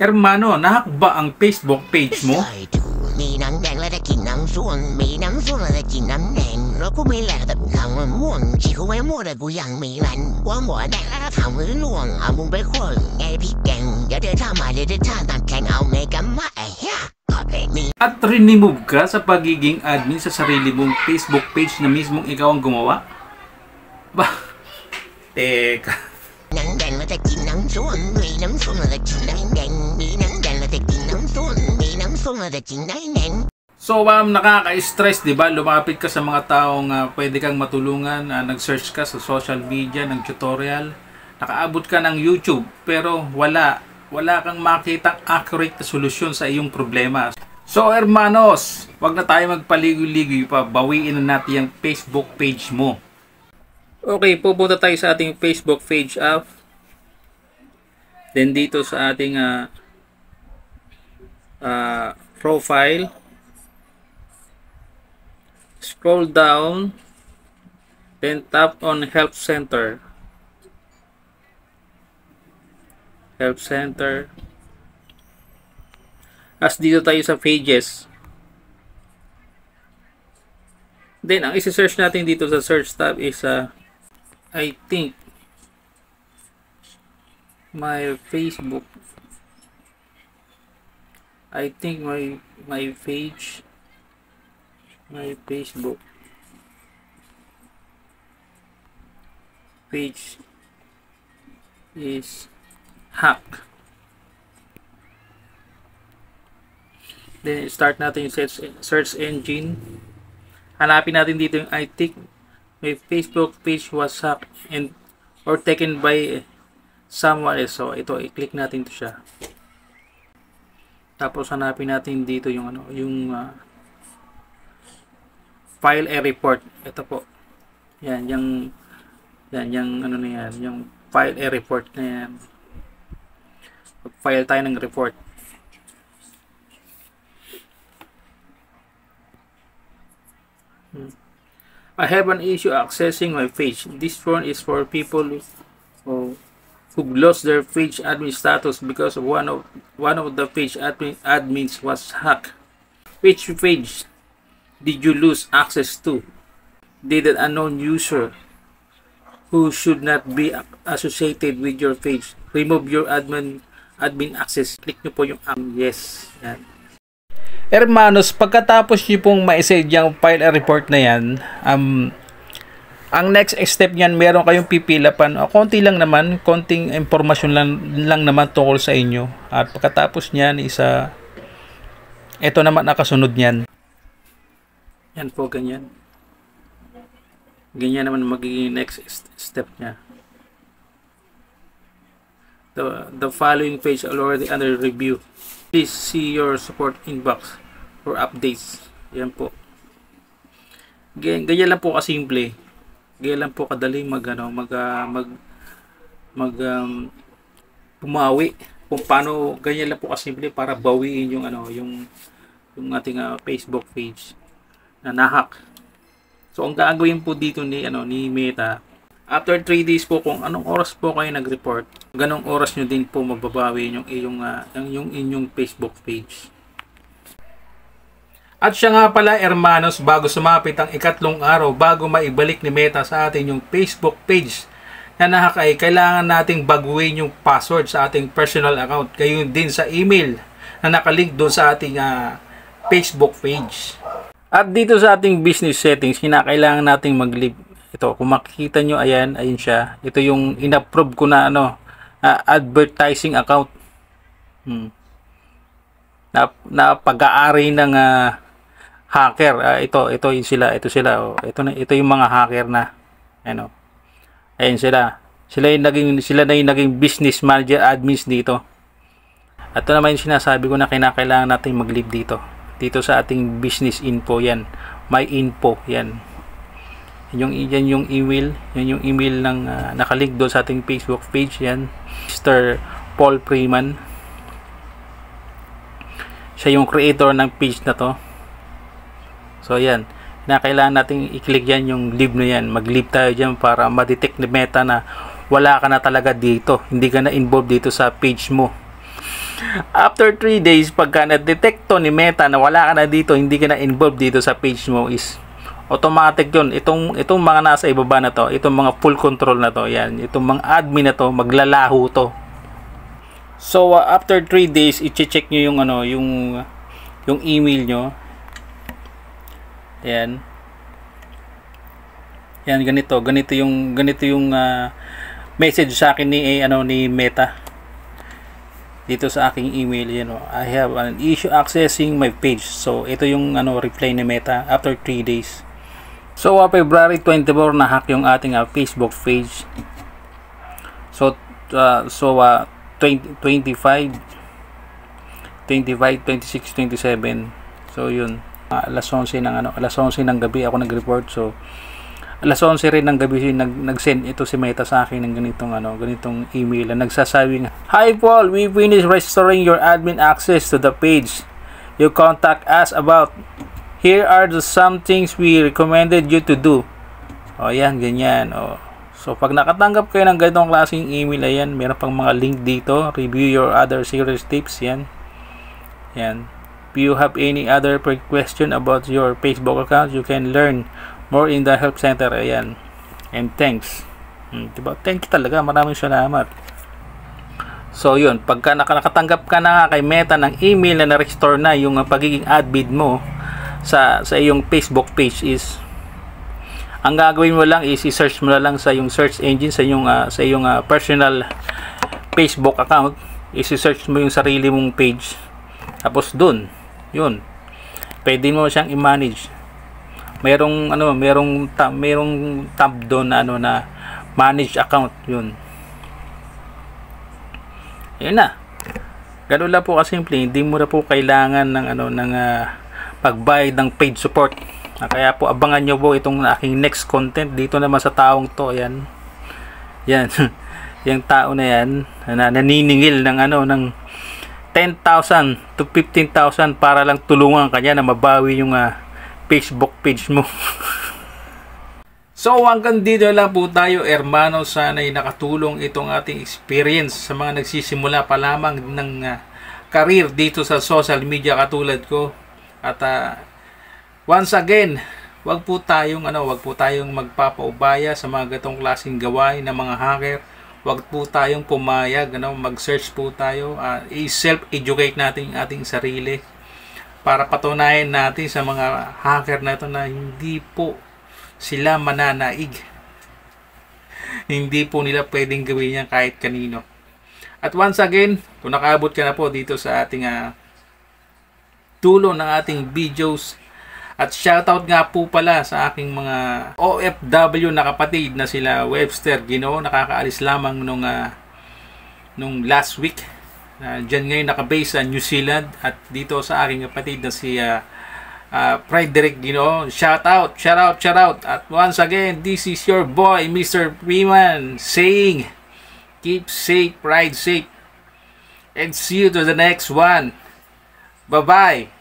Hermano, nahack ba ang Facebook page mo? Mì nắng đen lại đã chín nắng xuống, mì nắng xuống lại đã chín nắng đen. Nó cũng mới là tập lòng muốn, chỉ không ai mua được của dạng mì lạnh. Quá mùa đen đã thảo người luôn, ở vùng bế khuẩn, nghe bị kèn. Giờ để ra mà để ra tạm kèn áo mê cắm mắt ai ha. At remove ka sa pagiging admin sa sarili mong Facebook page na mismong ikaw ang gumawa? Ba? Teka. Nắng đen là ta chín nắng xuống, mì nắng xuống là ta chín nắng đen. Mì nắng đen là ta chín nắng xuống, mì nắng xuống là ta chín nắng đen. So, nakaka-stress, di ba? Lumapit ka sa mga taong pwede kang matulungan, nag-search ka sa social media, ng tutorial, nakaabot ka ng YouTube, pero wala kang makitang accurate na solusyon sa iyong problema. So, hermanos, wag na tayo magpaligoy-ligoy pa, bawiin na natin yung Facebook page mo. Okay, pupunta tayo sa ating Facebook page app. Then dito sa ating profile, scroll down, then tap on Help Center. Help Center. As dito tayo sa pages. Then ang isi-search natin dito sa search tab is I think my Facebook. I think my page, my Facebook page is hacked. Then start natin yung search engine. Hanapin natin dito yung I think my Facebook page was hacked and or taken by someone else. So ito, i-click natin to siya. Tapos hanapin natin dito yung file a report. Ito po. Yan yung ano na yan, yung file a report na yan. File tayo ng report. I have an issue accessing my page. This one is for people who lost their page admin status because of one of the page admins was hacked. Which page did you lose access to? Did an unknown user who should not be associated with your page remove your admin access? Click nyo po yung yes. Yan. Hermanos, pagkatapos nyo pong ma-save yung file a report na yan, ang next step niyan, meron kayong pipilapan. Konti lang naman, konting impormasyon lang naman tungkol sa inyo. At pagkatapos niyan, ito naman nakasunod niyan. Yan po, ganyan. Ganyan naman magiging next step niya. The following page already under review. Please see your support inbox for updates. Yan po. Ganyan lang po kasimple. Ganyan lang po kadali bumawi. Kung paano, ganyan lang po kasimple para bawiin yung ating Facebook page na nahack. So ang gagawin po dito ni Meta, after 3 days po, kung anong oras po kayo nag-report, ganong oras nyo din po mababawi yung inyong Facebook page. At siya nga pala, hermanos, bago sumapit ang ikatlong araw, bago maibalik ni Meta sa atin yung Facebook page na nahack, ay kailangan nating baguhin yung password sa ating personal account. Gayon din sa email na nakalink doon sa ating Facebook page. At dito sa ating business settings, kinakailangan nating mag-leave. Ito, kung makikita nyo, ayun siya. Ito yung in-approve ko na advertising account. Na pag-aari ng hacker. Ito sila. Ito yung mga hacker na. Ayun sila. Sila na yung naging business manager admins dito. At ito naman yung sinasabi ko na kinakailangan natin mag-leave dito. Dito sa ating business info, yan. My info, yan. Yan yung email. Yan yung email ng nakalink doon sa ating Facebook page, yan. Mr. Paul Freeman. Siya yung creator ng page na to. So, yan. Kailangan nating i-click yan, yung leave na yan. Mag-leave tayo dyan para ma-detect ni Meta na wala ka na talaga dito. Hindi ka na involved dito sa page mo. After 3 days, pagka na-detecto ni Meta na wala ka na dito, hindi ka na involved dito sa page mo, is automatic yun. Itong mga nasa ibaba na to, itong mga full control na to, yan, itong mga admin na to, maglalaho to. So after 3 days, i-check nyo yung yung email nyo. Yan. Yan, ganito yung message sa akin ni Meta dito sa aking email. I have an issue accessing my page. So ito yung reply ni Meta after 3 days. So February 24 na hack yung ating Facebook page. So 25, 26, 27. So yun, alas 11 ng gabi ako nag-report. So alas 11 rin ng gabi nag-send ito si Meta sa akin ng ganitong email na nagsasabing, "Hi Paul, we finished restoring your admin access to the page you contact us about. Here are some things we recommended you to do." O yan, ganyan. O. So pag nakatanggap kayo ng ganitong klaseng email, ayan, meron pang mga link dito. Review your other serious tips. Yan. Yan. If you have any other question about your Facebook account, you can learn more in the help center. Ayan. And thanks. Diba? Thank you talaga. Maraming salamat. So yun, pagka nakatanggap ka na kay Meta ng email na na-restore na yung pagiging admin mo sa iyong Facebook page, is ang gagawin mo lang is i-search mo na lang sa yung search engine sa iyong personal Facebook account, i-search mo yung sarili mong page, tapos dun yun pwede mo siyang i-manage. Merong tab doon na manage account. Yun na, ganun lang po kasimple. Hindi mo na po kailangan ng pagbayad ng paid support. Kaya po abangan nyo po itong aking next content dito naman sa taong to. Yan yung tao na yan na naniningil ng ng 10,000 to 15,000 para lang tulungan kanya na mabawi yung Facebook page mo. So hanggang dito lang po tayo, hermano. Sana'y nakatulong itong ating experience sa mga nagsisimula pa lamang ng career dito sa social media katulad ko. At once again, wag po tayong magpapaubaya sa mga gatong klaseng gawain ng mga hacker. Wag po tayong pumayag, mag-search po tayo, i-self-educate natin ating sarili para patunayan natin sa mga hacker na ito na hindi po sila mananaig. Hindi po nila pwedeng gawin yan kahit kanino. At once again, kung nakaabot ka na po dito sa ating tulo ng ating videos, at shoutout nga po pala sa aking mga OFW na kapatid na sila Webster Ginoo, nakakaalis lamang nung last week. Diyan ngayon nakabase sa New Zealand, at dito sa aking kapatid na si Frederick Ginoo. Shout out. At once again, this is your boy Mr. Freeman saying, keep safe, ride safe, and see you to the next one. Bye-bye.